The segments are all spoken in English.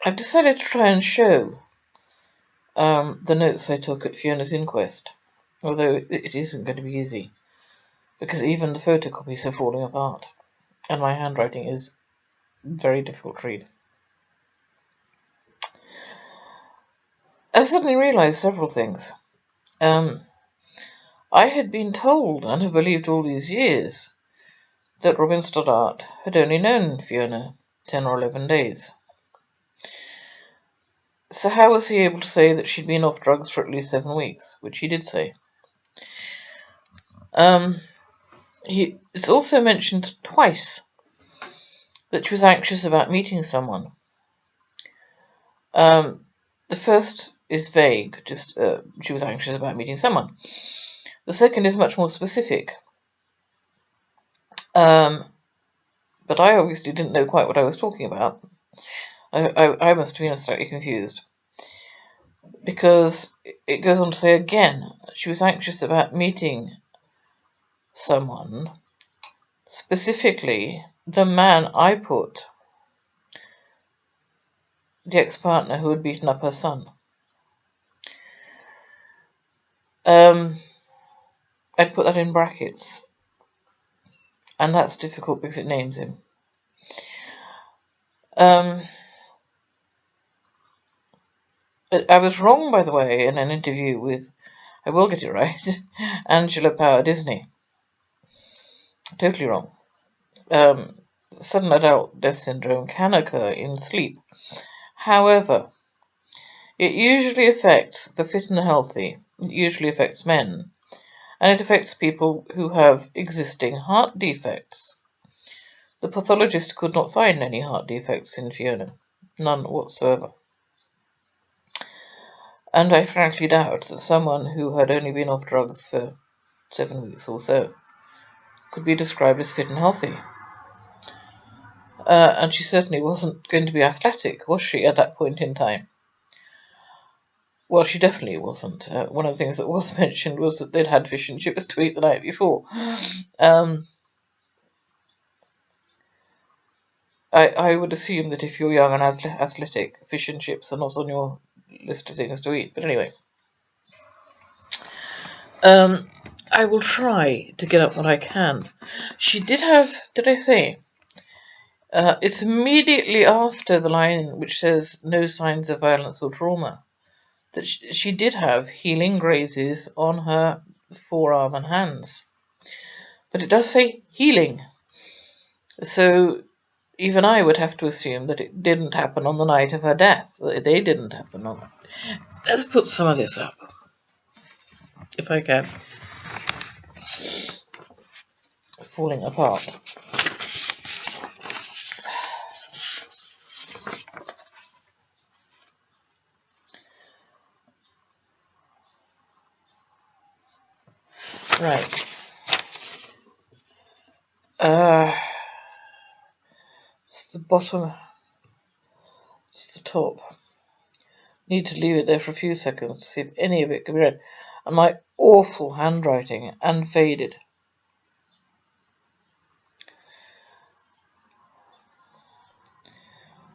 I've decided to try and show the notes I took at Fiona's inquest, although it isn't going to be easy, because even the photocopies are falling apart, and my handwriting is very difficult to read. I suddenly realised several things. I had been told, and have believed all these years, that Robin Stoddart had only known Fiona 10 or 11 days. So how was he able to say that she'd been off drugs for at least 7 weeks, which he did say? It's also mentioned twice that she was anxious about meeting someone. The first is vague, just she was anxious about meeting someone. The second is much more specific. But I obviously didn't know quite what I was talking about. I must have been slightly confused. Because it goes on to say again, she was anxious about meeting someone, specifically the man I put, the ex-partner who had beaten up her son. I'd put that in brackets, and that's difficult because it names him. I was wrong, by the way, in an interview with, I will get it right, Angela Power Disney. Totally wrong. Sudden adult death syndrome can occur in sleep. However, it usually affects the fit and the healthy. It usually affects men. And it affects people who have existing heart defects. The pathologist could not find any heart defects in Fiona. None whatsoever. And I frankly doubt that someone who had only been off drugs for 7 weeks or so could be described as fit and healthy. And she certainly wasn't going to be athletic, was she, at that point in time? Well, she definitely wasn't. One of the things that was mentioned was that they'd had fish and chips to eat the night before. I would assume that if you're young and athletic, fish and chips are not on your list of things to eat. But anyway, I will try to get up what I can. She did have, did I say? It's immediately after the line which says no signs of violence or trauma that she did have healing grazes on her forearm and hands. But it does say healing. So even I would have to assume that it didn't happen on the night of her death. They didn't happen on. Let's put some of this up, if I can. Falling apart. Right. It's the bottom. It's the top. Need to leave it there for a few seconds to see if any of it can be read. And my awful handwriting and faded.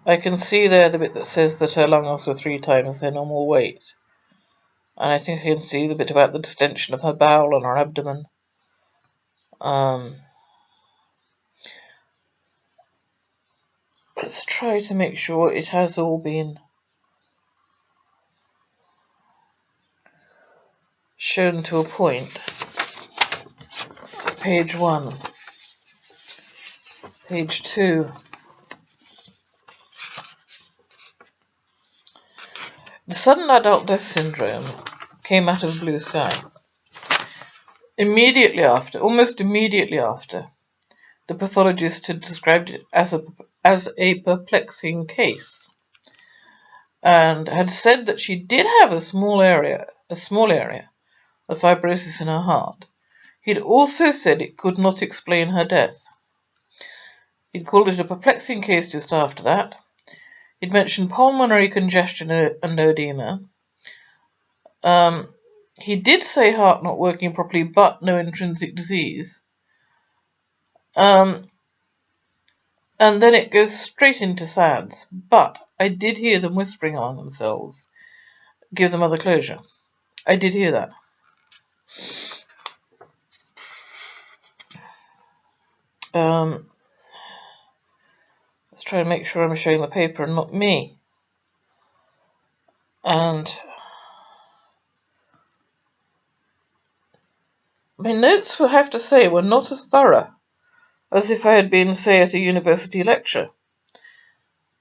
I can see there the bit that says that her lungs were 3 times their normal weight. And I think I can see the bit about the distension of her bowel and her abdomen. Let's try to make sure it has all been shown to a point. Page 1. Page 2. The sudden adult death syndrome came out of the blue sky. Almost immediately after, the pathologist had described it as a perplexing case, and had said that she did have a small area of fibrosis in her heart. He'd also said it could not explain her death. He'd called it a perplexing case just after that. He'd mentioned pulmonary congestion and edema. He did say heart not working properly, but no intrinsic disease. And then it goes straight into SADS. But I did hear them whispering among themselves. Give the mother closure. I did hear that. Let's try and make sure I'm showing the paper and not me. And my notes, I have to say, were not as thorough as if I had been, say, at a university lecture.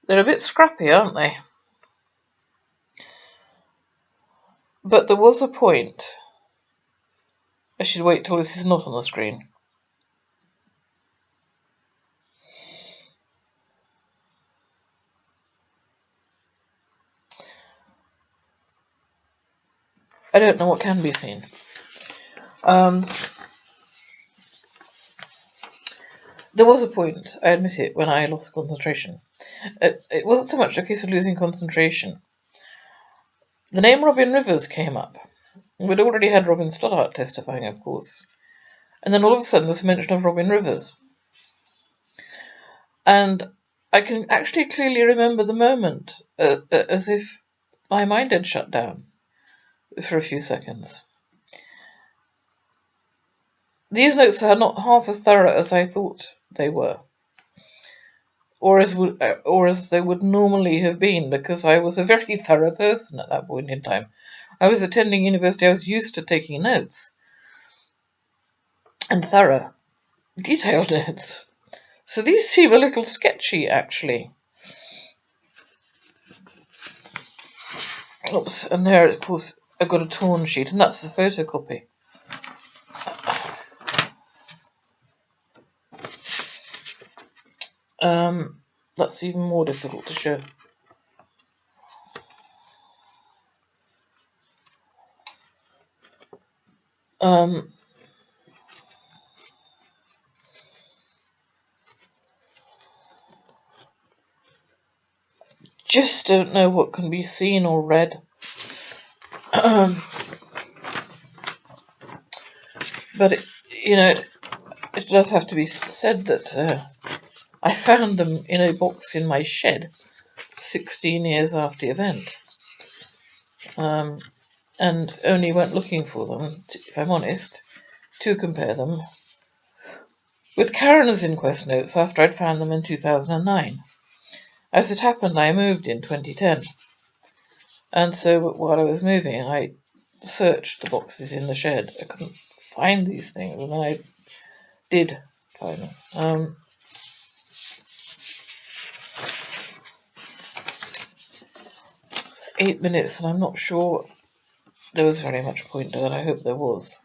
They're a bit scrappy, aren't they? But there was a point. I should wait till this is not on the screen. I don't know what can be seen. There was a point, I admit it, when I lost concentration. It wasn't so much a case of losing concentration. The name Robin Rivers came up. We'd already had Robin Stoddart testifying, of course. And then all of a sudden there's a mention of Robin Rivers. And I can actually clearly remember the moment, as if my mind had shut down for a few seconds. These notes are not half as thorough as I thought they were, or as they would normally have been, because I was a very thorough person at that point in time. I was attending university. I was used to taking notes, and thorough, detailed notes. So these seem a little sketchy, actually. Oops, and there, of course, I've got a torn sheet, and that's the photocopy. That's even more difficult to show. Just don't know what can be seen or read. But it does have to be said that I found them in a box in my shed 16 years after the event, and only went looking for them, if I'm honest, to compare them with Karen's inquest notes after I'd found them in 2009. As it happened, I moved in 2010, and so while I was moving, I searched the boxes in the shed. I couldn't find these things, and then I did find them. 8 minutes, and I'm not sure there was very much point to that. I hope there was.